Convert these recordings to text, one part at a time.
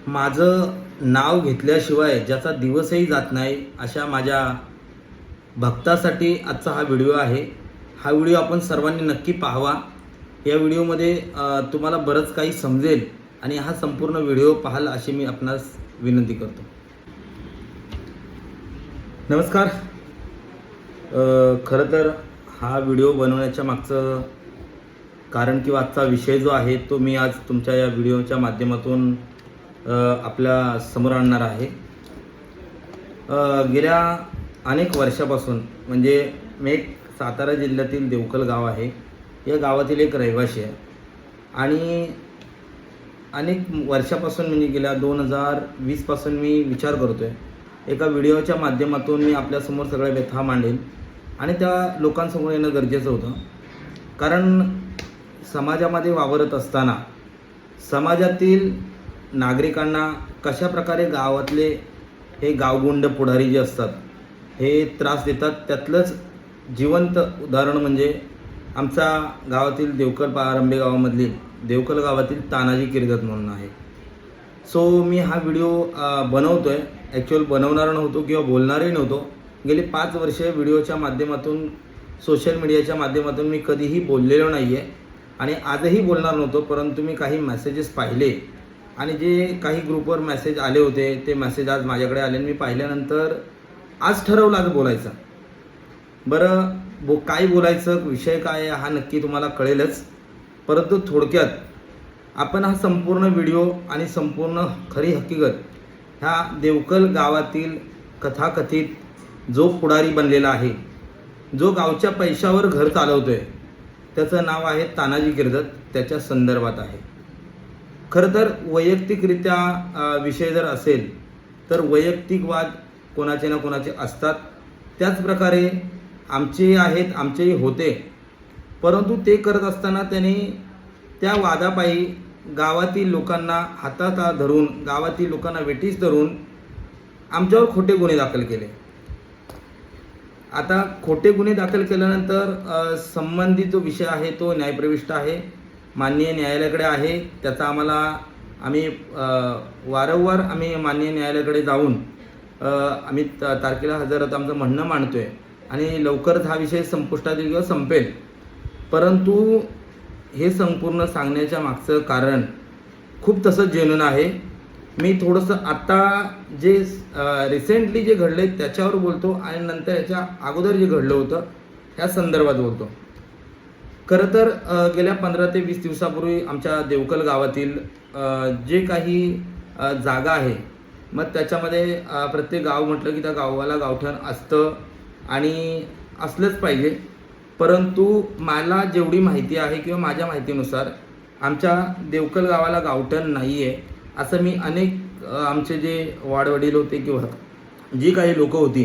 माझं नाव घेतल्याशिवाय ज्याचा दिवसही जात नाही अशा माझ्या भक्तासाठी आजचा हा व्हिडिओ आहे। हा व्हिडिओ आपण सर्वांनी नक्की पाहावा। या व्हिडिओमध्ये तुम्हाला बरंच काही समजेल आणि हा संपूर्ण व्हिडिओ पाहाल अशी मी आपणास विनंती करतो। नमस्कार। खरं तर हा व्हिडिओ बनवण्याच्या मागचं कारण किंवा आजचा विषय जो आहे तो मी आज तुमच्या या व्हिडिओच्या माध्यमातून आपल्या समोर आणणार आहे। गेल्या अनेक वर्षापासून म्हणजे मी एक सातारा जिल्ह्यातील देवकल गाव आहे, या गावातील एक रहिवासी आहे आणि अनेक वर्षापासून म्हणजे गेल्या 2020 पासून मी विचार करतोय एका व्हिडिओच्या माध्यमातून मी आपल्यासमोर सगळ्या व्यथा मांडेल आणि त्या लोकांसमोर येणं गरजेचं होतं। कारण समाजामध्ये वावरत असताना समाजातील नागरिकांना कशा प्रकारे गावातले हे गावगुंड पुढारी जे असतात हे त्रास देतात, त्यातलंच जिवंत उदाहरण म्हणजे आमच्या गावातील देवकल पारंबे गावामधील देवकल गावातील तानाजी किर्दत म्हणून आहे। सो मी हा व्हिडिओ बनवतोय, ॲक्च्युअल बनवणार नव्हतो किंवा बोलणारही नव्हतो। गेली 5 वर्षे व्हिडिओच्या माध्यमातून सोशल मीडियाच्या माध्यमातून मी कधीही बोललेलो नाही आहे आणि आजही बोलणार नव्हतो, परंतु मी काही मेसेजेस पाहिले आणि जे काही ग्रुपवर मेसेज आले होते ते मेसेज आज माझ्याकडे आले आणि मी पाहिल्यानंतर आज ठरवलं आज बोलायचं। बरं काय बोलायचं, विषय काय आहे हा नक्की तुम्हाला कळेलच, परंतु थोडक्यात आपण हा संपूर्ण व्हिडिओ आणि संपूर्ण खरी हकीकत ह्या देवकल गावातील कथाकथित जो पुढारी बनलेला आहे, जो गावच्या पैशावर घर चालवतोय, त्याचं नाव आहे तानाजी किर्दत, त्याच्या संदर्भात आहे। खरं तर वैयक्तिकरित्या विषय जर असेल तर वैयक्तिक वाद कोणाचे ना कोणाचे असतात, त्याचप्रकारे आमचेही आहेत, आमचेही होते, परंतु ते करत असताना त्यांनी त्या वादापायी गावातील लोकांना हातात धरून, गावातील लोकांना वेठीस धरून आमच्यावर खोटे गुन्हे दाखल केले। आता खोटे गुन्हे दाखल केल्यानंतर संबंधित जो विषय आहे तो न्यायप्रविष्ट आहे, माननीय न्यायालयाकडे आहे। त्याचा आम्ही वारंवार माननीय न्यायालयाकडे जाऊन आम्ही तारखेला हजर होतो, आमचं म्हणणं मांडतोय आणि लवकरच हा विषय संपुष्टात येईल किंवा संपेल। परंतु हे संपूर्ण सांगण्याच्या मागचं कारण खूप तसं जेन्युइन आहे। मी थोडंसं आत्ता जे रिसेंटली जे घडले त्याच्यावर बोलतो आणि नंतर याच्या अगोदर जे घडलं होतं ह्या संदर्भात बोलतो। खरं तर गेल्या 15 ते 20 दिवसापूर्वी आमच्या देवकल गावातील जे काही जागा आहे, मग त्याच्यामध्ये प्रत्येक गाव म्हटलं की त्या गावाला गावठण असतं आणि असलंच पाहिजे, परंतु मला जेवढी माहिती आहे किंवा माझ्या माहितीनुसार आमच्या देवकल गावाला गावठण नाही आहे असं मी अनेक आमचे जे वाडवडील होते किंवा जी काही लोकं होती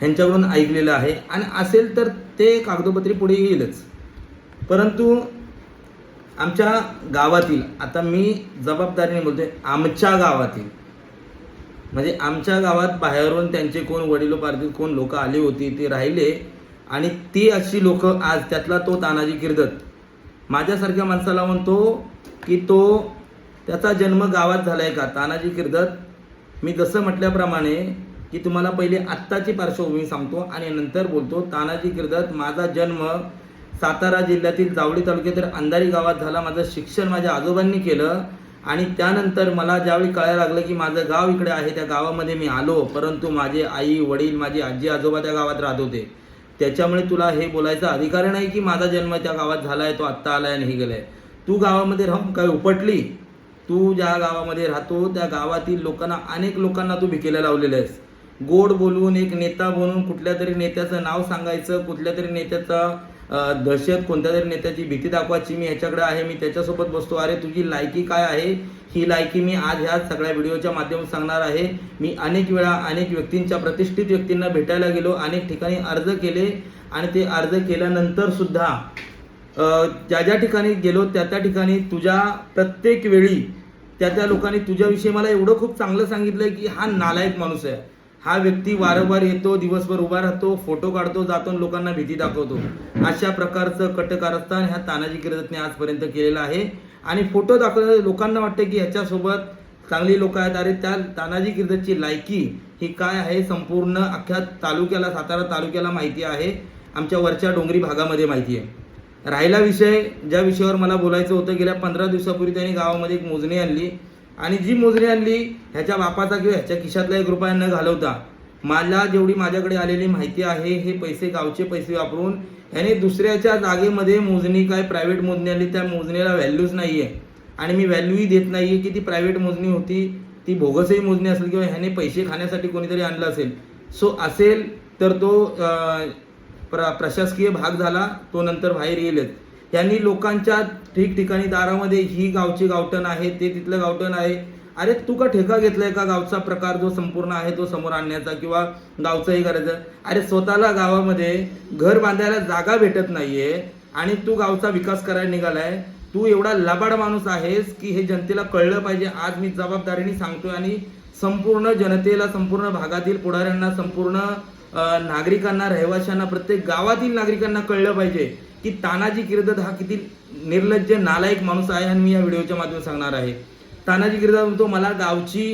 ह्यांच्याकडून ऐकलेलं आहे आणि असेल तर ते कागदोपत्री पुढे येईलच। परंतु आमच्या गावातील, आता मी जबाबदारीने बोलतोय, आमच्या गावातील म्हणजे आमच्या गावात बाहेरून त्यांचे कोण वडिलोपार्जित कोण लोक आली होती, ते राहिले आणि ती अशी लोक आज, त्यातला तो तानाजी किर्दत माझ्यासारख्या माणसाला म्हणतो की त्याचा जन्म गावात झाला आहे का? तानाजी किर्दत मी जसं म्हटल्याप्रमाणे की तुम्हाला पहिले आत्ताची पार्श्वभूमी सांगतो आणि नंतर बोलतो। तानाजी किर्दत माझा जन्म सातारा जिल्ह्यातील जावळी तालुक्यातील अंधारी गावात झाला। माझं शिक्षण माझ्या आजोबांनी केलं आणि त्यानंतर मला ज्यावेळी कळायला लागलं की माझं गाव इकडे आहे, त्या गावामध्ये मी आलो, परंतु माझे आई वडील माझी आजी आजोबा त्या गावात राहत होते। त्याच्यामुळे तुला हे बोलायचा अधिकार नाही की माझा जन्म त्या गावात झाला आहे, तो आत्ता आला आहे आणि हे गेला आहे। तू गावामध्ये राहून काय उपटली? तू ज्या गावामध्ये राहतो त्या गावातील लोकांना, अनेक लोकांना तू भिकेला लावलेलं आहेस। गोड बोलून एक नेता बनून कुठल्या तरी नेत्याचं नाव सांगायचं, कुठल्या तरी नेत्याचा दहशत, कोणत्या तरी नेत्याची भीती दाखवायची, मी ह्याच्याकडे आहे, मी त्याच्यासोबत बसतो। अरे तुझी लायकी काय आहे? ही लायकी मी आज ह्या सगळ्या व्हिडिओच्या माध्यमातून सांगणार आहे। मी अनेक वेळा अनेक व्यक्तींच्या, प्रतिष्ठित व्यक्तींना भेटायला गेलो, अनेक ठिकाणी अर्ज केले आणि ते अर्ज केल्यानंतर सुद्धा ज्या ठिकाणी गेलो त्या ठिकाणी तुझ्या प्रत्येक वेळी त्या लोकांनी तुझ्याविषयी मला एवढं खूप चांगलं सांगितलं की हा नालायक माणूस आहे, हा व्यक्ती वारंवार येतो, दिवसभर उभा राहतो, फोटो काढतो, जातो, लोकांना भीती दाखवतो। अशा प्रकारचं कटकारस्थान ह्या तानाजी किर्दतने आजपर्यंत केलेलं आहे आणि फोटो दाखवल्याने लोकांना वाटतं की ह्याच्यासोबत चांगली लोक आहेत. अरे त्या तानाजी गिरदतची लायकी ही काय आहे संपूर्ण अख्ख्या तालुक्याला, सातारा तालुक्याला माहिती आहे, आमच्या वरच्या डोंगरी भागामध्ये माहिती आहे. राहिला विषय, ज्या विषयावर मला बोलायचं होतं, गेल्या 15 दिवसापूर्वी त्यांनी गावामध्ये एक मोजणी आणली आणि जी मोजणी आणली ह्याच्या बापाचा किंवा ह्याच्या खिशातला 1 रुपया न घालवता मला जेवढी माझ्याकडे आलेली माहिती आहे हे पैसे गावचे पैसे वापरून ह्याने दुसऱ्याच्या जागेमध्ये मोजणी, काय प्रायव्हेट मोजणी आणली, त्या मोजणीला व्हॅल्यूच नाही आहे आणि मी व्हॅल्यूही देत नाही आहे की ती प्रायव्हेट मोजणी होती, ती बोगसही मोजणी असेल किंवा ह्याने पैसे खाण्यासाठी कोणीतरी आणलं असेल. सो असेल तर तो प्रशासकीय भाग झाला, तो नंतर बाहेर येईलच. यांनी लोकांच्या ठिकठिकाणी दारामध्ये ही गावची गावठण आहे, ते तिथलं गावठण आहे. अरे तू का ठेका घेतलाय का गावचा प्रकार जो संपूर्ण आहे तो समोर आणण्याचा किंवा गावचं हे करायचं? अरे स्वतःला गावामध्ये घर बांधायला जागा भेटत नाहीये आणि तू गावचा विकास करायला निघालाय. तू एवढा लबाड माणूस आहेस की हे जनतेला कळलं पाहिजे. आज मी जबाबदारीने सांगतोय आणि संपूर्ण जनतेला, संपूर्ण भागातील पुढाऱ्यांना, संपूर्ण नागरिकांना, रहिवाशांना, प्रत्येक गावातील नागरिकांना कळलं पाहिजे की तानाजी गिरदत हा किती निर्लज्ज, नालायक माणूस आहे. आणि मी या व्हिडिओच्या माध्यमातून सांगणार आहे. तानाजी गिरदत म्हणतो मला गावची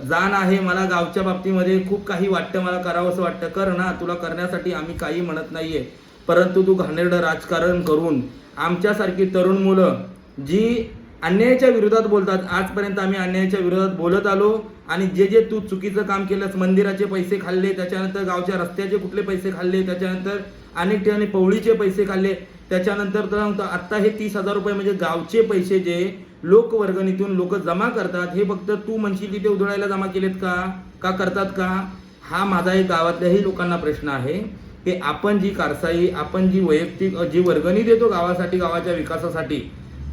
जाण आहे, मला गावच्या बाबतीमध्ये खूप काही वाटतं, मला करावं असं वाटतं. कर ना, तुला करण्यासाठी आम्ही काही म्हणत नाहीये, परंतु तू घाणेरडं राजकारण करून आमच्यासारखी तरुण मुलं जी अन्यायाच्या विरोधात बोलतात, आजपर्यंत आम्ही अन्यायाच्या विरोधात बोलत आलो आणि जे तू चुकीचं काम केलंस, मंदिराचे पैसे खाल्ले, त्याच्यानंतर गावच्या रस्त्याचे कुठले पैसे खाल्ले, त्याच्यानंतर अनेक ठिकाणी पवळीचे पैसे खाल्ले, त्याच्यानंतर तर आत्ता हे 30,000 रुपये म्हणजे गावचे पैसे जे लोकवर्गणीतून लोक जमा करतात, हे फक्त तू म्हणशील तिथे उधळायला जमा केलेत का करतात का? हा माझा एक गावातल्याही लोकांना प्रश्न आहे की आपण जी कारसाई, आपण जी वैयक्तिक जी वर्गणी देतो गावासाठी, गावाच्या विकासासाठी,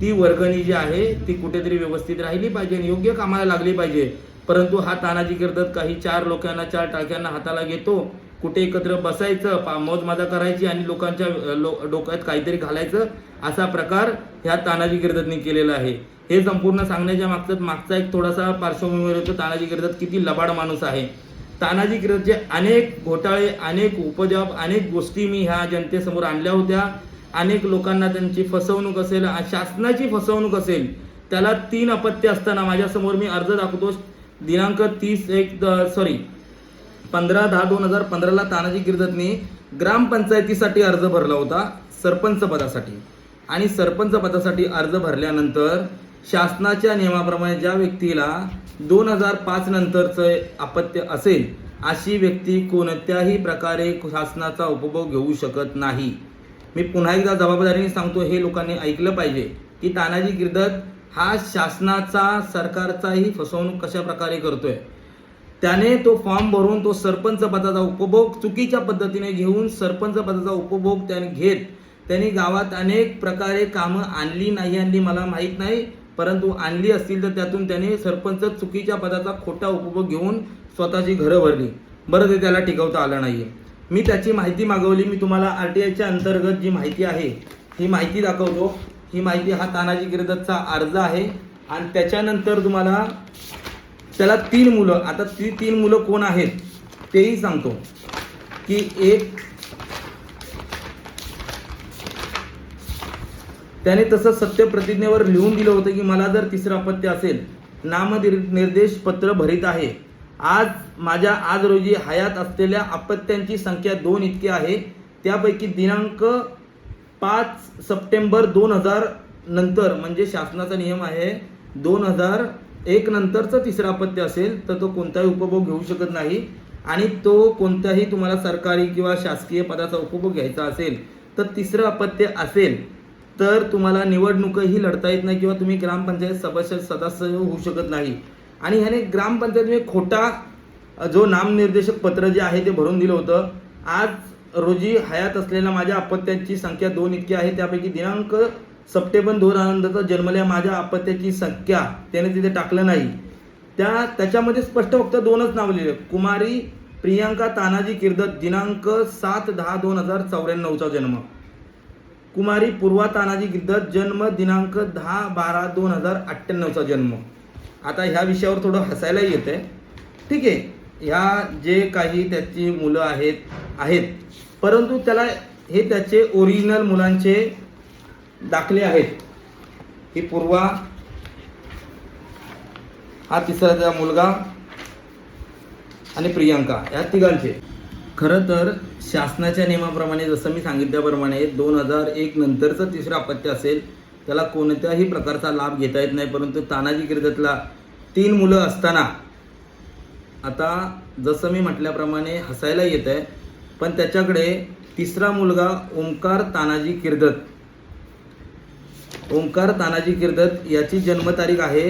ती वर्गणी जी आहे ती कुठेतरी व्यवस्थित राहिली पाहिजे आणि योग्य कामाला लागली पाहिजे. परंतु हा तानाजी गिरदत काही 4 लोकांना, 4 टाळक्यांना हाताला घेतो, कुठे एकत्र बसायचं, मौज मजा करायची आणि लोकांच्या डोक्यात काहीतरी घालायचं, असा प्रकार ह्या तानाजी गिरदतने केलेला आहे. हे संपूर्ण सांगण्याच्या मागचा एक थोडासा पार्श्वभूमीवर येतो. तानाजी गिरदत किती लबाड माणूस आहे. तानाजी गिरदतचे अनेक घोटाळे, अनेक उपजॉब, अनेक गोष्टी मी ह्या जनतेसमोर आणल्या होत्या. अनेक लोकांना त्यांची फसवणूक असेल, शासनाची फसवणूक असेल, त्याला 3 अपत्य असताना माझ्यासमोर मी अर्ज दाखवतो. दिनांक 15/10/2015 तानाजी गिरदतने ग्रामपंचायतीसाठी अर्ज भरला होता, सरपंच पदासाठी. आणि सरपंच पदासाठी अर्ज भरल्यानंतर शासनाच्या नियमाप्रमाणे ज्या व्यक्तीला 2005 नंतरचं अपत्य असेल अशी व्यक्ती कोणत्याही प्रकारे शासनाचा उपभोग घेऊ शकत नाही. मी पुन्हा एकदा जबाबदारीने सांगतो, हे लोकांनी ऐकलं पाहिजे की तानाजी गिरदत हा शासनाचा, सरकारचाही फसवणूक कशा प्रकारे करतोय. त्याने तो फॉर्म भरून तो सरपंच पदाचा उपभोग चुकीच्या पद्धतीने घेऊन सरपंच पदाचा उपभोग त्यांनी गावात अनेक प्रकारे कामं आणली मला माहीत नाही, परंतु आणली असतील तर त्यातून त्याने सरपंच चुकीच्या पदाचा खोटा उपभोग घेऊन स्वतःची घरं भरली. बरं, ते त्याला टिकवता आलं नाहीये. मी त्याची माहिती मागवली. मी तुम्हाला RTIच्या अंतर्गत जी माहिती आहे ही माहिती दाखवतो. ही माहिती हा तानाजी गिरदतचा अर्ज आहे आणि त्याच्यानंतर तुम्हाला त्याला 3 मुलं, आता ती 3 मुलं कोण आहेत तेही सांगतो. की एक, त्याने तसं सत्यप्रतिज्ञेवर लिहून दिलं होतं की मला जर 3रं अपत्य असेल, नामनिर्देश पत्र भरीत आहे. आज रोजी हयात असलेल्या अपत्यांची संख्या 2 इतकी आहे. त्यापैकी दिनांक 5 सप्टेंबर 2000 नंतर, म्हणजे शासनाचा नियम आहे 2001 नंतरचं 3रं अपत्य असेल तर तो कोणताही उपभोग घेऊ शकत नाही. आणि तो कोणत्याही तुम्हाला सरकारी किंवा शासकीय पदाचा उपभोग घ्यायचा असेल तर 3रं अपत्य असेल तर तुम्हाला निवडणूकही लढता येत नाही किंवा तुम्ही ग्रामपंचायत सदस्य होऊ शकत नाही. आणि ह्याने ग्रामपंचायतीने खोटा जो नामनिर्देशक पत्र जे आहे ते भरून दिलं होतं. आज रोजी हयात असलेल्या माझ्या अपत्यांची संख्या 2 इतकी आहे. त्यापैकी दिनांक सप्टेंबर 2000 जन्मल्या माझ्या अपत्याची संख्या त्याने तिथे टाकलं नाही. त्याच्यामध्ये स्पष्ट फक्त 2च नाव लिहिले, कुमारी प्रियांका तानाजी गिरदत, दिनांक 7/10/2094 जन्म. कुमारी पूर्वा तानाजी गिरदत, जन्म दिनांक 10/12/2098 जन्म. आता ह्या विषयावर थोडं हसायलाही येतंय. ठीक आहे, ह्या जे काही त्याची मुलं आहेत परंतु त्याला हे त्याचे ओरिजिनल मुलांचे दाखले आहेत. ही पूर्वा हा तिसरा त्याचा मुलगा आणि प्रियांका, या तिघांचे. खरं तर शासनाच्या नियमाप्रमाणे जसं मी सांगितल्याप्रमाणे 2001 नंतरचं तिसरं अपत्य असेल त्याला कोणत्याही प्रकारचा लाभ घेता येत नाही. परंतु तानाजी गिरदतला 3 मुलं असताना, आता जसं मी म्हटल्याप्रमाणे हसायला येत आहे, पण त्याच्याकडे तिसरा मुलगा ओंकार तानाजी गिरदत, ओंकार तानाजी गिरदत याची जन्मतारीख आहे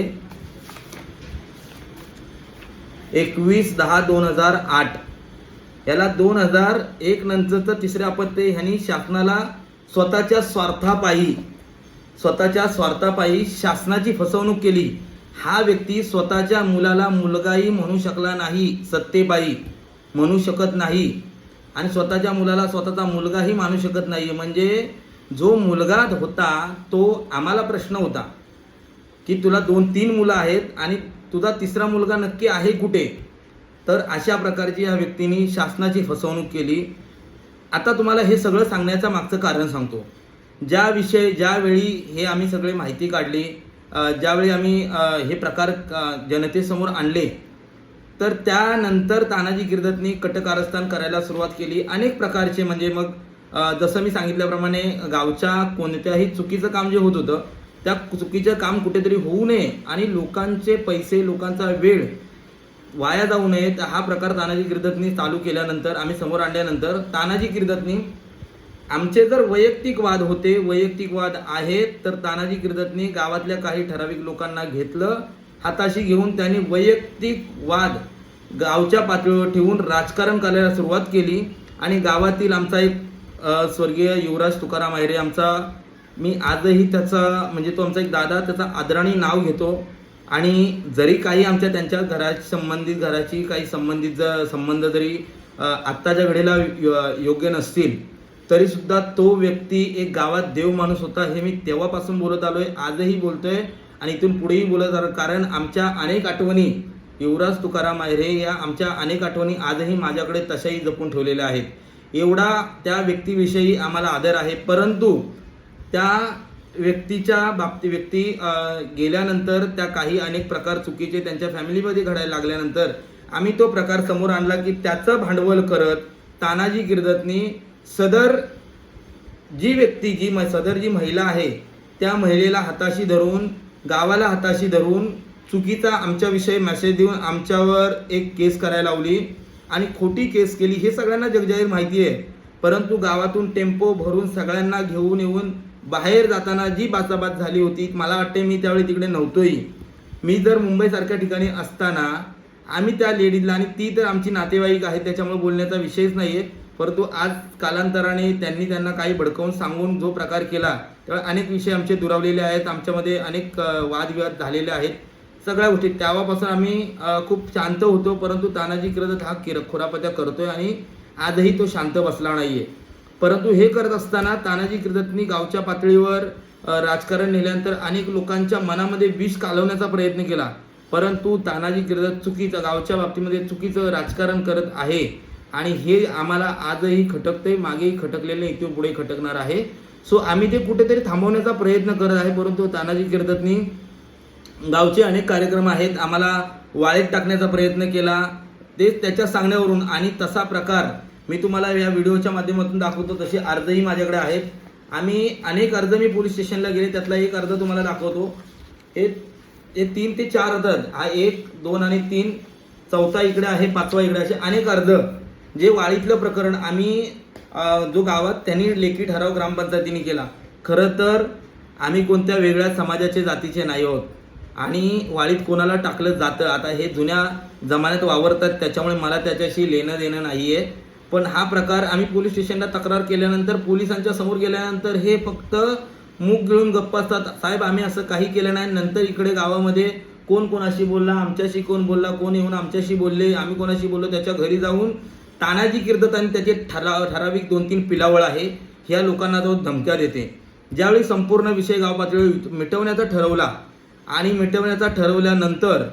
21/10/2008. याला 2001 नंतरचं तिसरे अपत्य ह्यांनी शासनाला स्वतःच्या स्वार्थापायी शासनाची फसवणूक केली. हा व्यक्ती स्वतःच्या मुलाला मुलगाही म्हणू शकला नाही, सत्तेबाई म्हणू शकत नाही, आणि स्वतःच्या मुलाला स्वतःचा मुलगाही मानू शकत नाही. म्हणजे जो मुलगा होता तो, आम्हाला प्रश्न होता की तुला 2-3 मुलं आहेत आणि तुझा तिसरा मुलगा नक्की आहे कुठे. तर अशा प्रकारची या व्यक्तीने शासनाची फसवणूक केली. आता तुम्हाला हे सगळं सांगण्याचं मागचं कारण सांगतो. ज्यावेळी हे आम्ही सगळे माहिती काढली, ज्यावेळी आम्ही हे प्रकार जनतेसमोर आणले, तर त्यानंतर तानाजी गिरदतनी कटकारस्थान करायला सुरुवात केली. अनेक प्रकारचे, म्हणजे मग जसं मी सांगितल्याप्रमाणे गावच्या कोणत्याही चुकीचं काम जे होत होतं त्या चुकीचं काम कुठेतरी होऊ नये आणि लोकांचे पैसे, लोकांचा वेळ वाया जाऊ नये, हा प्रकार तानाजी गिरदतनी चालू केल्यानंतर, आम्ही समोर आणल्यानंतर, तानाजी गिरदतनी आमचे जर वैयक्तिक वाद होते, वैयक्तिक वाद आहेत, तर तानाजी गिरदतनी गावातल्या काही ठराविक लोकांना घेतलं हाताशी घेऊन, त्यांनी वैयक्तिक वाद गावच्या पातळीवर ठेवून राजकारण करायला सुरुवात केली. आणि गावातील आमचा एक स्वर्गीय युवराज तुकाराम आहिरे, मी आजही त्याचा, म्हणजे तो आमचा एक दादा, त्याचा आदराने नाव घेतो. आणि जरी काही आमच्या त्यांच्या घराची काही संबंध जरी आत्ताच्या घडीला योग्य नसतील, तरी सुद्धा तो व्यक्ती एक गावात देव माणूस होता. हे मी तेव्हापासून बोलत आलोय, आजही बोलतोय आणि इथून पुढेही बोलत आलो. कारण आमच्या अनेक आठवणी, युवराज तुकाराम आहिरे या आमच्या अनेक आठवणी आजही माझ्याकडे तशाही जपून ठेवलेल्या आहेत. एवढा त्या व्यक्तीविषयी आम्हाला आदर आहे. परंतु त्या व्यक्ती गेल्यानंतर त्या काही अनेक प्रकार चुकीचे त्यांच्या फॅमिलीमध्ये घडायला लागल्यानंतर आम्ही तो प्रकार समोर आणला की त्याचं भांडवल करत तानाजी गिरदतनी सदर जी महिला आहे त्या महिलेला हाताशी धरून, गावाला हाताशी धरून चुकीचा आमच्याविषयी मेसेज देऊन आमच्यावर एक केस करायला लावली आणि खोटी केस केली. हे सगळ्यांना जगजाहीर माहिती आहे. परंतु गावातून टेम्पो भरून सगळ्यांना घेऊन येऊन बाहेर जाताना जी बाचाबाच झाली होती, मला वाटते मी त्यावेळी तिकडे नव्हतोही. मी जर मुंबईसारख्या ठिकाणी असताना आम्ही त्या लेडीजला, आणि ती तर आमची नातेवाईक आहे त्याच्यामुळे बोलण्याचा विषयच नाही आहे, परंतु आज कालांतराने त्यांना काही भडकवून सांगून जो प्रकार केला, त्यामुळे अनेक विषय आमचे दुरावलेले आहेत. आमच्यामध्ये अनेक वादविवाद झालेले आहेत. सगळ्या गोष्टी तेव्हापासून आम्ही खूप शांत होतो. परंतु तानाजी गिरदत हा खुरापत्या करतोय आणि आजही तो शांत बसला नाहीये. परंतु हे करत असताना तानाजी गिरदतनी गावच्या पातळीवर राजकारण नेल्यानंतर अनेक लोकांच्या मनामध्ये विष कालवण्याचा प्रयत्न केला. परंतु तानाजी गिरदत चुकीचं, गावच्या बाबतीमध्ये चुकीचं राजकारण करत आहे आणि हे आम्हाला आजही खटकते, मागेही खटकलेले, इथे पुढे खटकणार आहे. सो आम्ही ते कुठेतरी थांबवण्याचा प्रयत्न करत आहे. परंतु तानाजी गिरदतनी गावचे अनेक कार्यक्रम आहेत, आम्हाला वाळीत टाकण्याचा प्रयत्न केला, ते त्याच्या सांगण्यावरून. आणि तसा प्रकार मी तुम्हाला या व्हिडिओच्या माध्यमातून दाखवतो. तसे अर्जही माझ्याकडे आहेत. आम्ही अनेक अर्ज, मी पोलीस स्टेशनला गेले, त्यातला एक अर्ज तुम्हाला दाखवतो. हे 3 ते 4 अर्ज, हा 1, 2 आणि 3, चौथा इकडे आहे, 5वा इकडे, असे अनेक अर्ज जे वाळीतलं प्रकरण आम्ही जो गावात त्यांनी लेखी ठराव ग्रामपंचायतीने केला. खरं तर आम्ही कोणत्या वेगळ्या समाजाचे, जातीचे नाही आहोत आणि वाळीत कोणाला टाकलं जातं, आता हे जुन्या जमान्यात वावरतात, त्याच्यामुळे मला त्याच्याशी लेणं देणं नाही आहे. पण हा प्रकार आम्ही पोलीस स्टेशनला तक्रार केल्यानंतर, पोलिसांच्या समोर गेल्यानंतर हे फक्त मूग गिळून गप्प असतात. साहेब आम्ही असं काही केलं नाही. नंतर इकडे गावामध्ये कोण कोणाशी बोलला, आमच्याशी कोण बोलला, कोण येऊन आमच्याशी बोलले, आम्ही कोणाशी बोललो, त्याच्या घरी जाऊन तानाजी गिरदत आणि त्याचे ठराविक 2-3 पिलावळ आहे ह्या लोकांना तो धमक्या देते. ज्यावेळी संपूर्ण विषय गाव पातळीवर मिटवण्याचा ठरवला आणि मिटवण्याचा ठरवल्यानंतर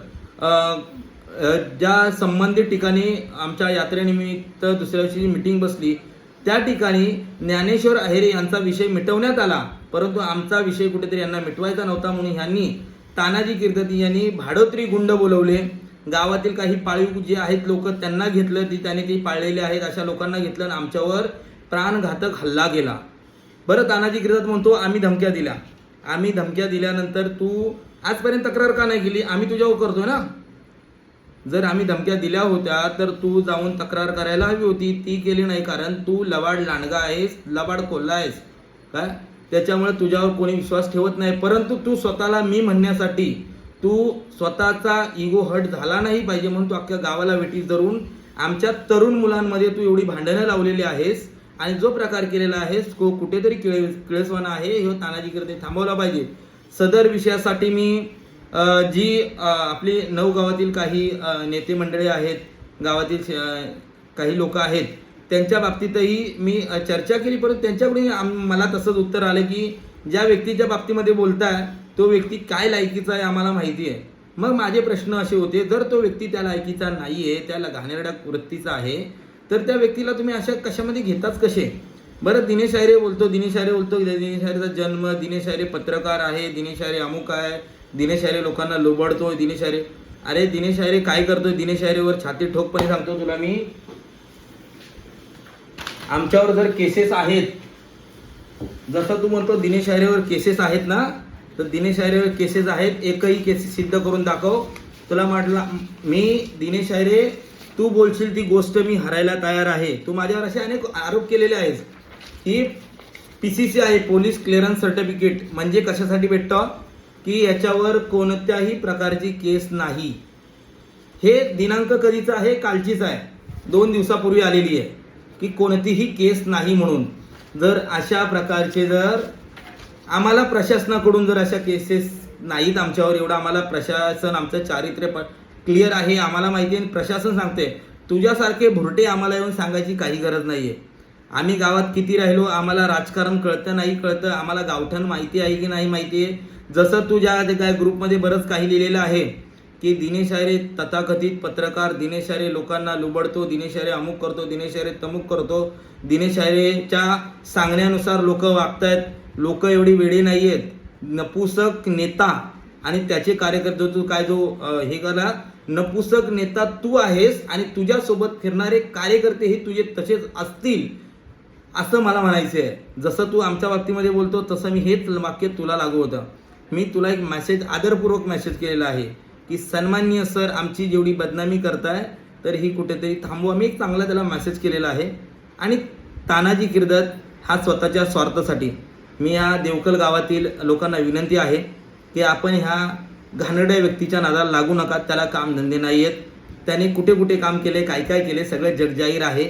ज्या संबंधित ठिकाणी आमच्या यात्रेनिमित्त दुसऱ्या दिवशी मीटिंग बसली, त्या ठिकाणी ज्ञानेश्वर अहेरे यांचा विषय मिटवण्यात आला. परंतु आमचा विषय कुठेतरी यांना मिटवायचा नव्हता म्हणून ह्यांनी तानाजी कीर्तती यांनी भाडोत्री गुंड बोलवले, गावातील काही पाळीव जे आहेत लोक त्यांना घेतलं, त्याने ते पाळलेले आहेत अशा लोकांना घेतलं आणि आमच्यावर प्राणघातक हल्ला केला. बरं, तानाजी कीर्तत म्हणतो आम्ही धमक्या दिल्या. आम्ही धमक्या दिल्यानंतर तू आजपर्यंत तक्रार का नाही केली? आम्ही तुझ्यावर करतोय ना. जर आम्ही धमक्या दिल्या होत्या तर तू जाऊन तक्रार करायला हवी होती, ती केली नाही. कारण तू लबाड लांडगा आहेस, लबाड कोल्हा आहेस काय, त्याच्यामुळे तुझ्यावर कोणी विश्वास ठेवत नाही. परंतु तू स्वतःला मी म्हणण्यासाठी, तू स्वतःचा इगो हर्ट झाला नाही पाहिजे म्हणून तू अख्ख्या गावाला वेटीस धरून आमच्या तरुण मुलांमध्ये तू एवढी भांडणं लावलेली आहेस आणि जो प्रकार केलेला आहेस कुठेतरी किळसवाना आहे, हे तानाजी कीर्तती थांबवला पाहिजे. सदर विषयासाठी मी जी आपली 9 गावातील काही नेते मंडळी आहेत, गावातील काही लोक आहेत, त्यांच्या बाबतीतही मी चर्चा केली. परंतु त्यांच्याकडून मला तसंच उत्तर आलं की ज्या व्यक्तीच्या बाबतीमध्ये बोलताय तो व्यक्ती काय लायकीचा आहे आम्हाला माहिती आहे. मग माझे प्रश्न असे होते, जर तो व्यक्ती त्या लायकीचा नाही आहे, त्याला घाणेरड्या वृत्तीचा आहे, तर त्या व्यक्तीला तुम्ही अशा कशामध्ये घेताच कसे? बरं, दिनेश आयरे बोलतो, दिनेश आयरेचा जन्म, दिनेश आयरे पत्रकार आहे, दिनेश आयरे अमुक आहे, दिनेश आयरे लोकांना लुबाडतोय, दिनेश आयरे. अरे दिनेश आयरे काय करतोय? दिनेश आयरेवर छाती ठोकपणे सांगतो तुला मी, आमच्यावर जर केसेस आहेत, जसं तू म्हणतो दिनेश आयरेवर केसेस आहेत ना, तर दिनेश आयरेवर केसेस आहेत, एकही केस सिद्ध करून दाखव. तुला म्हटलं मी दिनेश आयरे, तू बोलशील ती गोष्ट मी हरायला तयार आहे. तू माझ्यावर असे अनेक आरोप केलेले आहेस की PCC आहे, पोलीस क्लिअरन्स सर्टिफिकेट, म्हणजे कशासाठी भेटतं की याच्यावर कोणत्याही प्रकारची केस नाही. हे दिनांक कधीचा आहे? कालचीच आहे, 2 दिवसापूर्वी आलेली आहे की कोणतीही केस नाही म्हणून. जर अशा प्रकारचे जर आम्हाला प्रशासनाकडून जर अशा केसेस नाहीत आमच्यावर, एवढं आम्हाला प्रशासन आमचं चारित्र्य क्लिअर आहे, आम्हाला माहिती आहे. प्रशासन सांगते, तुझ्यासारखे भुरटे आम्हाला येऊन सांगायची काही गरज नाही आहे. आम्ही गावात किती राहिलो, आम्हाला राजकारण कळतं नाही कळतं, आम्हाला गावठण माहिती आहे की नाही माहिती आहे. जसं तुझ्या काय ग्रुपमध्ये बरंच काही लिहिलेलं आहे की दिनेश आयरे तथाकथित पत्रकार, दिनेश आयरे लोकांना लुबडतो, दिनेश आयरे अमुक करतो, दिनेश आयरे तमुक करतो, दिनेश आयरेच्या सांगण्यानुसार लोक वागतायत. लोक एवढी वेळी नाही आहेत. नपुसक नेता आणि त्याचे कार्यकर्ते, तू काय जो हे करा, नपुसक नेता तू आहेस आणि तुझ्यासोबत फिरणारे कार्यकर्ते हे तुझे तसेच असतील असं मला म्हणायचं आहे. जसं तू आमच्या बाबतीमध्ये बोलतो तसं मी हेच वाक्य तुला लागू होतं. मी तुला एक मेसेज, आदरपूर्वक मेसेज केलेला आहे की सन्माननीय सर, आमची जेवढी बदनामी करताय तर ही कुठेतरी थांबवा. मी एक चांगला त्याला मेसेज केलेला आहे. आणि तानाजी कीर्तत हा स्वतःच्या स्वार्थासाठी, मी या देवकल गावातील लोकांना विनंती आहे की आपण ह्या घाणेरड्या व्यक्तीच्या नादाला लागू नका. त्याला कामधंदे नाही आहेत, त्याने कुठे कुठे काम केले, काय काय केले सगळे जगजाहीर आहे.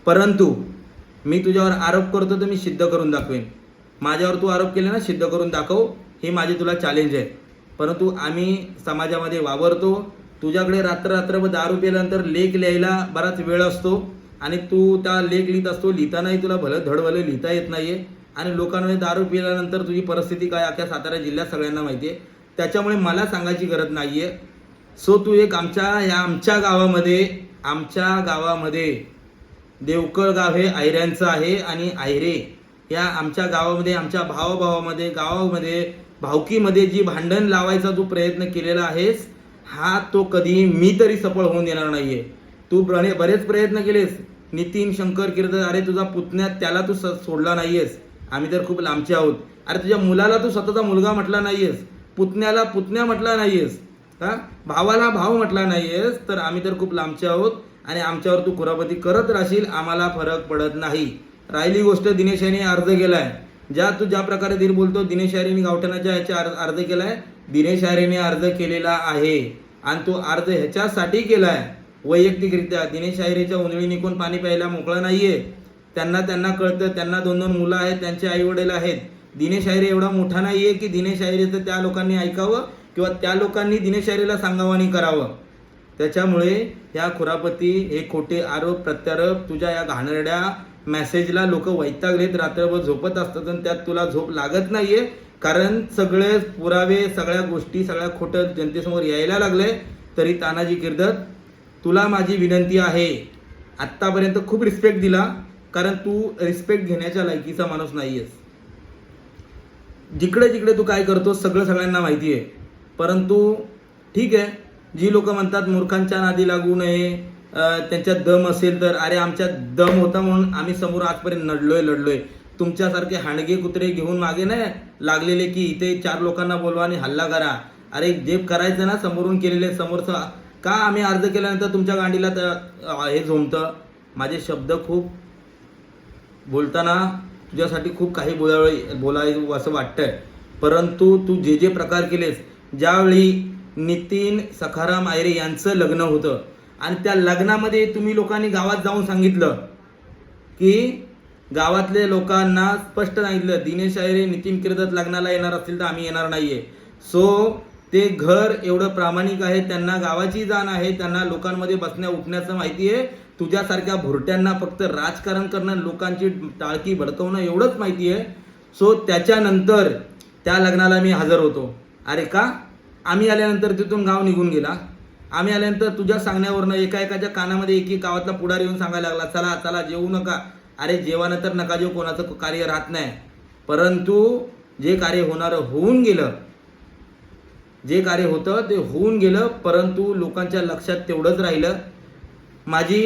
परंतु मी तुझ्यावर आरोप करतो तर मी सिद्ध करून दाखवेन. माझ्यावर तू आरोप केले ना, सिद्ध करून दाखव, हे माझे तुला चॅलेंज आहे. परंतु आम्ही समाजामध्ये वावरतो. तुझ्याकडे रात्रभर दारू प्यायल्यानंतर लेख लिहायला बराच वेळ असतो आणि तू त्या लेख लिहित असतो. लिहितानाही तुला धडभलं लिहिता येत नाही आहे आणि लोकांमध्ये दारू पिल्यानंतर तुझी परिस्थिती काय अख्ख्या सातारा जिल्ह्यात सगळ्यांना माहिती आहे. त्याच्यामुळे मला सांगायची गरज नाही आहे. सो तू एक आमच्या गावामध्ये देवकळ गाव हे आयऱ्यांचं आहे आणि आयरे या आमच्या गावामध्ये, आमच्या भावाभावामध्ये, गावामध्ये भावकीमध्ये जी भांडण लावायचा जो प्रयत्न केलेला आहेस, हा तो कधी मी तरी सफळ होऊन देणार नाहीये. तू बरेच प्रयत्न केलेस. नितीन शंकर कीर्तन, अरे तुझा पुतण्या त्याला तू सोडला नाहीयेस. आम्ही तर खूप लांबचे आहोत. अरे तुझ्या मुलाला तू स्वतःचा मुलगा म्हटला नाहीयेस, पुतण्याला पुतण्या म्हटला नाहीयेस, का भावाला भाव म्हटला नाहीयेस. तर आम्ही तर खूप लांबचे आहोत आणि आमच्यावर तू कुरापती करत राहशील, आम्हाला फरक पडत नाही. राहिली गोष्ट, दिनेश यांनी अर्ज केलाय. ज्या प्रकारे धीर बोलतो, दिनेश आयरेने गावठाणाच्या ह्याच्या अर्ज केलाय. दिनेश आयरेने अर्ज केलेला आहे आणि तो अर्ज ह्याच्यासाठी केलाय वैयक्तिकरित्या. दिनेश आयरेच्या उंजळीने कोण पाणी प्यायला मोकळा नाहीये. त्यांना कळतं, त्यांना 2-2 मुलं आहेत, त्यांचे आई वडील आहेत. दिनेश आयरे एवढा मोठा नाहीये की दिनेश आयरेचं त्या लोकांनी ऐकावं किंवा त्या लोकांनी दिनेश आयरेला सांगावं आणि करावं. त्याच्यामुळे ह्या खुरापती, हे खोटे आरोप प्रत्यारोप, तुझ्या या घाणेरड्या मेसेजला लोक वैतागलेत, रात्रभर झोपत असतात आणि त्यात तुला झोप लागत नाहीये. कारण सगळे पुरावे, सगळ्या गोष्टी, सगळ्या खोटं जनतेसमोर यायला लागले. तरी तानाजी कीर्तत, तुला माझी विनंती आहे, आत्तापर्यंत खूप रिस्पेक्ट दिला, कारण तू रिस्पेक्ट घेण्याच्या लायकीचा माणूस नाहीयेस. जिकडे जिकडे तू काय करतो सगळ्यांना माहिती आहे. परंतु ठीक आहे, जी लोक म्हणतात मूर्खांच्या नादी लागू नये, त्यांच्यात दम असेल तर, अरे आमच्यात दम होता म्हणून आम्ही समोर आजपर्यंत लढलोय. तुमच्यासारखे हांडगे कुत्रे घेऊन मागे नाही लागलेले की इथे 4 लोकांना बोलवा आणि हल्ला करा. अरे जे करायचं ना समोरून केलेले, समोरचं का आम्ही अर्ज केल्यानंतर तुमच्या गांडीला हे झोमतं. माझे शब्द खूप बोलताना तुझ्यासाठी खूप काही बोलायचं असं वाटतंय, परंतु तू जे प्रकार केलेस, ज्यावेळी नितीन सखाराम आयरे यांचं लग्न होतं आणि त्या लग्नामध्ये तुम्ही लोकांनी गावात जाऊन सांगितलं की गावातल्या लोकांना स्पष्ट सांगितलं दिनेश आयरे नितीन किर्दत लग्नाला येणार असतील तर आम्ही येणार नाहीये. सो ते घर एवढं प्रामाणिक आहे, त्यांना गावाची जाण आहे, त्यांना लोकांमध्ये बसण्या उठण्याचं माहिती आहे. तुझ्यासारख्या भुरट्यांना फक्त राजकारण करणं, लोकांची टाळकी भडकवणं एवढंच माहिती आहे. सो त्याच्यानंतर त्या लग्नाला मी हजर होतो. अरे का? आम्ही आल्यानंतर तिथून गाव निघून गेला. आम्ही आल्यानंतर तुझ्या सांगण्यावरनं एका कानामध्ये एक गावातला पुढारी येऊन सांगायला लागला, चला चला जेवू नका. अरे जेवणानंतर नका जेव, कोणाचं कार्य राहत नाही. परंतु जे कार्य होणारं होऊन गेलं, जे कार्य होतं ते होऊन गेलं, परंतु लोकांच्या लक्षात तेवढंच राहिलं. माझी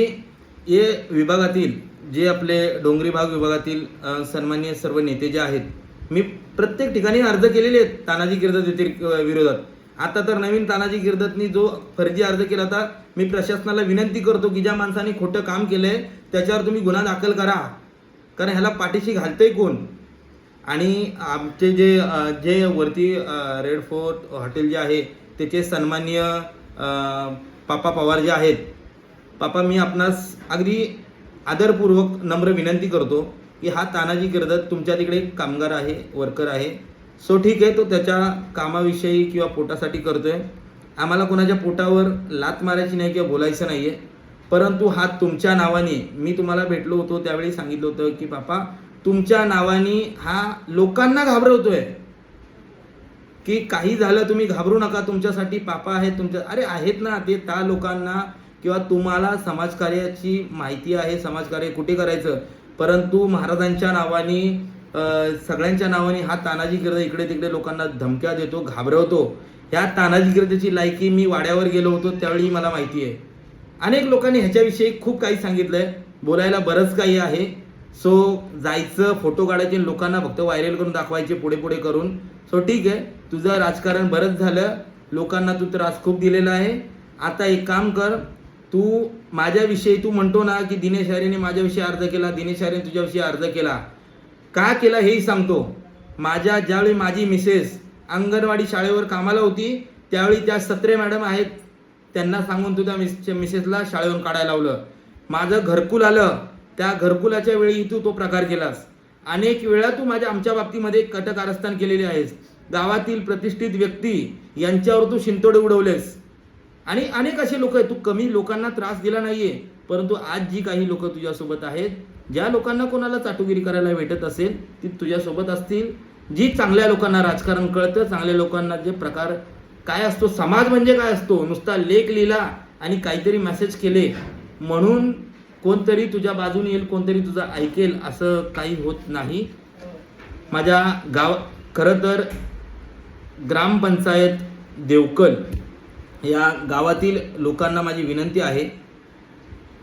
हे विभागातील जे आपले डोंगरी भाग विभागातील सन्माननीय सर्व नेते जे आहेत, मी प्रत्येक ठिकाणी अर्ज केलेले आहेत तानाजी किर्दत विरोधात. आता तर नवीन तानाजी किर्दतनी जो फर्जी अर्ज केला होता, मी प्रशासनाला विनंती करतो की ज्या माणसाने खोटं काम केलंय त्याच्यावर तुम्ही गुन्हा दाखल करा, कारण ह्याला पाठीशी घालतंय कोण. आणि आमचे जे वरती रेड फोर्ट हॉटेल जे आहे त्याचे सन्माननीय पापा पवार जे आहेत, पापा मी आपणास अगदी आदरपूर्वक नम्र विनंती करतो की हा तानाजी किर्दत तुमच्या तिकडे कामगार आहे, वर्कर आहे. सो ठीक आहे, तो त्याच्या कामाविषयी किंवा पोटासाठी करतोय. आम्हाला कोणाच्या पोटावर लात मारायची नाही किंवा बोलायचं नाही आहे. परंतु हा तुमच्या नावाने, मी तुम्हाला भेटलो होतो त्यावेळी सांगितलं होतं की पापा तुमच्या नावाने हा लोकांना घाबरवतोय की काही झालं तुम्ही घाबरू नका, तुमच्यासाठी पापा आहेत तुमच्या. अरे आहेत ना, ते त्या लोकांना किंवा तुम्हाला समाजकार्याची माहिती आहे, समाजकार्य कुठे करायचं. परंतु महाराजांच्या नावाने, सगळ्यांच्या नावाने हा तानाजी किर्दत इकडे तिकडे लोकांना धमक्या देतो, घाबरवतो. ह्या तानाजी किर्दतची लायकी मी वाड्यावर गेलो होतो त्यावेळी मला माहिती आहे. अनेक लोकांनी ह्याच्याविषयी खूप काही सांगितलंय, बोलायला बरंच काही आहे. सो जायचं, फोटो काढायचे, लोकांना फक्त व्हायरल करून दाखवायचे पुढे करून. सो ठीक आहे, तुझं राजकारण बरंच झालं, लोकांना तू त्रास खूप दिलेला आहे. आता एक काम कर, तू माझ्याविषयी तू म्हणतो ना की दिनेश आयरेने माझ्याविषयी अर्ज केला, दिनेश आयरेने तुझ्याविषयी अर्ज केला, का केला हेही सांगतो. ज्यावेळी माझी मिसेस अंगणवाडी शाळेवर कामाला होती त्यावेळी त्या सत्रे मॅडम आहेत, त्यांना सांगून तुझ्या मिसेसला शाळेवरून काढायला लावलं. माझं घरकुल आलं, त्या घरकुलाच्या वेळी तू तो प्रकार केलास. अनेक वेळा तू आमच्या बाबतीमध्ये कटकारस्थान केलेले आहेस. गावातील प्रतिष्ठित व्यक्ती यांच्यावर तू शिंतोडे उडवलेस आणि अनेक असे लोक आहेत. तू कमी लोकांना त्रास दिला नाहीये, परंतु आज जी काही लोक तुझ्यासोबत आहेत, ज्या लोकांना कोणाला चाटुगिरी करायला भेटत असेल ती तुझ्यासोबत असतील. जी चांगल्या लोकांना राजकारण कळतं, चांगल्या लोकांना जे प्रकार काय असतो, समाज म्हणजे काय असतो, नुसता लेख लिहिला आणि काहीतरी मेसेज केले म्हणून कोणतरी तुझ्या बाजूने येईल, कोणतरी तुझं ऐकेल, असं काही होत नाही. माझ्या खरं तर ग्रामपंचायत देवकल या गावातील लोकांना माझी विनंती आहे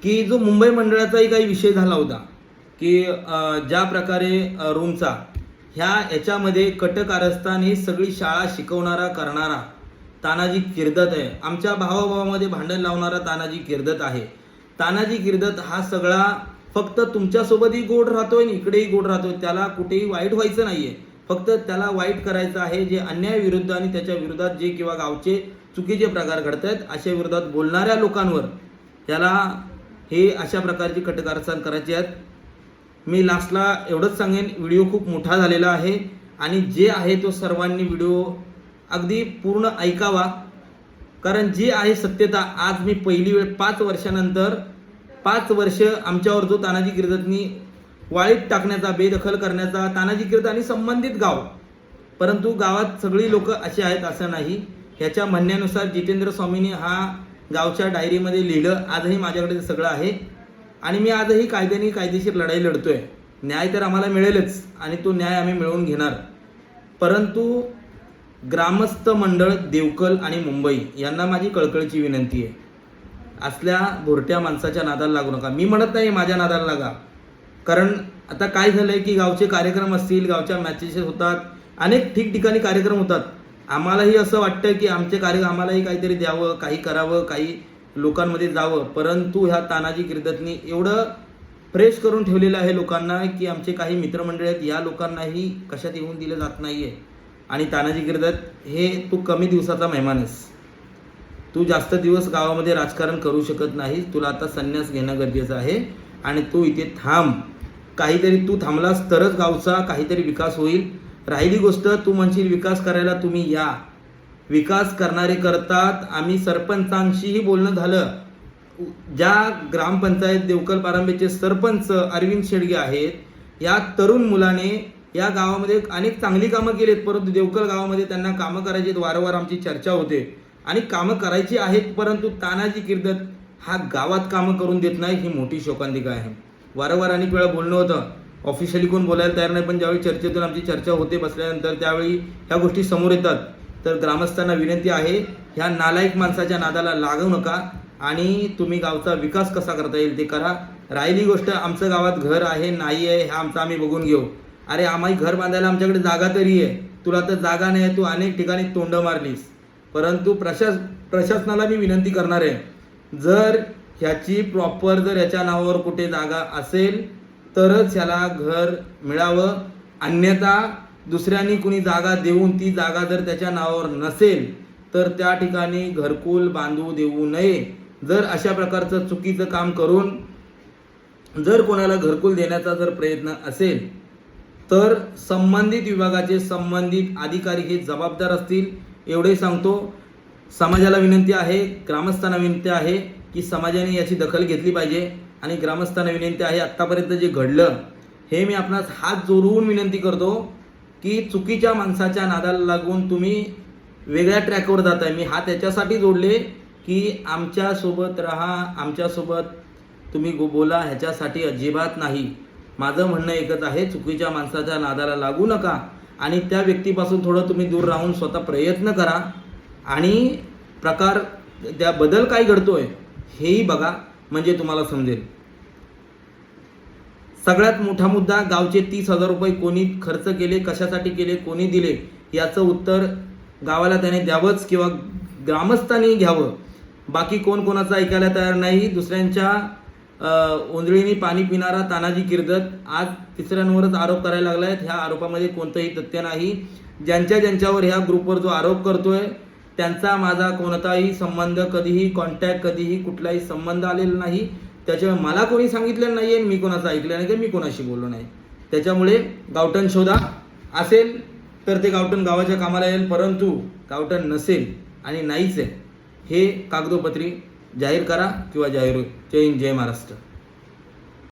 की जो मुंबई मंडळाचाही काही विषय झाला होता की ज्या प्रकारे रूमचा याच्यामध्ये कटकारस्थान ही सगळी शाळा शिकवणारा करणारा तानाजी किर्दत आहे. आमच्या भावाभावामध्ये भांडण लावणारा तानाजी किर्दत आहे. तानाजी किर्दत हा सगळा फक्त तुमच्यासोबतही गोड राहतोय आणि इकडेही गोड राहतोय. त्याला कुठेही वाईट व्हायचं नाहीये, फक्त त्याला वाईट करायचं आहे. जे अन्याय विरुद्ध आणि त्याच्या विरोधात जे किंवा गावचे चुकीचे प्रकार घडत आहेत अशा विरोधात बोलणाऱ्या लोकांवर त्याला हे अशा प्रकारची कटकारस्थान करायचे आहेत. मी लास्टला एवढंच सांगेन, व्हिडिओ खूप मोठा झालेला आहे आणि जे आहे तो सर्वांनी व्हिडिओ अगदी पूर्ण ऐकावा, कारण जे आहे सत्यता. आज मी पहिली वेळ 5 वर्षानंतर 5 वर्ष आमच्यावर जो तानाजी किर्दतनी वाळीत टाकण्याचा, बेदखल करण्याचा, तानाजी किर्दत आणि संबंधित गाव, परंतु गावात सगळी लोक असे आहेत असं नाही. ह्याच्या म्हणण्यानुसार जितेंद्र स्वामींनी हा गावच्या डायरीमध्ये लिहिलं. आजही माझ्याकडे सगळं आहे आणि मी आजही कायद्याने कायदेशीर लढाई लढतोय. न्याय तर आम्हाला मिळेलच आणि तो न्याय आम्ही मिळवून घेणार. परंतु ग्रामस्थ मंडळ देवकल आणि मुंबई यांना माझी कळकळीची विनंती आहे, असल्या भोरट्या माणसाच्या नादाला लागू नका. मी म्हणत नाही माझ्या नादाला लागा, कारण आता काय झालंय की गावचे कार्यक्रम असतील, गावच्या मॅचेस होतात, अनेक ठिकठिकाणी कार्यक्रम होतात. आम्हालाही असं वाटतं की आमचे आम्हालाही काहीतरी द्यावं, काही करावं, काही लोकांमध्ये जावं, परंतु ह्या तानाजी किर्दतनी एवढं फ्रेश करून ठेवलेलं आहे लोकांना की आमचे काही मित्रमंडळी आहेत, या लोकांनाही कशात येऊन दिलं जात नाही आहे. आणि तानाजी किर्दत हे तू कमी दिवसाचा मेहमान आहेस, तू जास्त दिवस गावामध्ये राजकारण करू शकत नाहीस, तुला आता संन्यास घेणं गरजेचं आहे आणि तू इथे थांब. काहीतरी तू थांबलास तरच गावचा काहीतरी विकास होईल. राहिली गोष्ट, तू म्हणशील विकास करायला तुम्ही या, विकास करणारे करतात. आम्ही सरपंचांशीही बोलणं झालं, ज्या ग्रामपंचायत देवकल पारंबेचे सरपंच अरविंद शेडगे आहेत, या तरुण मुलाने या गावामध्ये अनेक चांगली कामं केलीत, परंतु देवकल गावामध्ये त्यांना कामं करायची आहेत. वारंवार आमची चर्चा होते आणि कामं करायची आहेत, परंतु तानाजी किर्दत हा गावात कामं करून देत नाही, ही मोठी शोकांतिका आहे. वारंवार अनेक वेळा बोलणं होतं, ऑफिशियली कोण बोलायला तयार नाही, पण ज्यावेळी चर्चेतून आमची चर्चा होते बसल्यानंतर त्यावेळी ह्या गोष्टी समोर येतात. तर ग्रामस्थांना विनंती आहे, ह्या नालायक माणसाच्या नादाला लागू नका आणि तुम्ही गावचा विकास कसा करता येईल ते करा. राहिली गोष्ट, आमचं गावात घर आहे नाही आहे ह्या आमचं आम्ही बघून घेऊ. अरे आम्ही घर बांधायला आमच्याकडे जागा तरी आहे, तुला तर जागा नाही, तू अनेक ठिकाणी तोंड मारलीस. परंतु प्रशासनाला मी विनंती करणार आहे, जर ह्याची प्रॉपर जर ह्याच्या नावावर कुठे जागा असेल तरच ह्याला घर मिळावं, अन्यथा दुसऱ्यांनी कुणी जागा देऊन ती जागा जर त्याच्या नावावर नसेल तर त्या ठिकाणी घरकुल बांधू देऊ नये. जर अशा प्रकारचं चुकीचं काम करून जर कोणाला घरकुल देण्याचा जर प्रयत्न असेल तर संबंधित विभागाचे संबंधित अधिकारी हे जबाबदार असतील, एवढे सांगतो. समाजाला विनंती आहे, ग्रामस्थांना विनंती आहे की समाजाने याची दखल घेतली पाहिजे आणि ग्रामस्थांना विनंती आहे, आत्तापर्यंत जे घडलं हे मी आपणास हात जोडून विनंती करतो की चुकीच्या माणसाच्या नादाला लागून तुम्ही वेगळ्या ट्रॅकवर जात आहे. मी हात याच्यासाठी जोडले की आमच्यासोबत राहा, आमच्यासोबत तुम्ही बोला, ह्याच्यासाठी अजिबात नाही. माझं म्हणणं एकच आहे, चुकीच्या माणसाच्या नादाला लागू नका आणि त्या व्यक्तीपासून थोडं तुम्ही दूर राहून स्वतः प्रयत्न करा आणि प्रकार त्या बदल काय घडतोय हेही बघा, म्हणजे तुम्हाला समजेल. सगळ्यात मोठा मुद्दा, गावचे 30,000 रुपये कोणी खर्च केले, कशासाठी केले, कोणी दिले, याचं उत्तर गावाला त्याने द्यावंच किंवा ग्रामस्थांनी घ्यावं. बाकी कोण कोणाचं ऐकायला तयार नाही. दुसऱ्यांच्या ओंजळीने पाणी पिणारा तानाजी किर्दत आज तिसऱ्यांवरच आरोप करायला लागला आहे. ह्या आरोपामध्ये कोणतंही तथ्य नाही. ज्यांच्यावर ह्या ग्रुपवर जो आरोप करतोय त्यांचा माझा कोणताही संबंध, कधीही कॉन्टॅक्ट, कधीही कुठलाही संबंध आलेला नाही. त्याच्यामुळे मला कोणी सांगितलेलं नाही आहे, मी कोणाचं ऐकलं नाही, की मी कोणाशी बोललो नाही. त्याच्यामुळे गावठण शोधा, असेल तर ते गावठण गावाच्या कामाला येईल, परंतु गावठण नसेल आणि नाहीच आहे हे कागदोपत्री जाहीर करा किंवा जाहीर होईल. जय हिंद, जय महाराष्ट्र.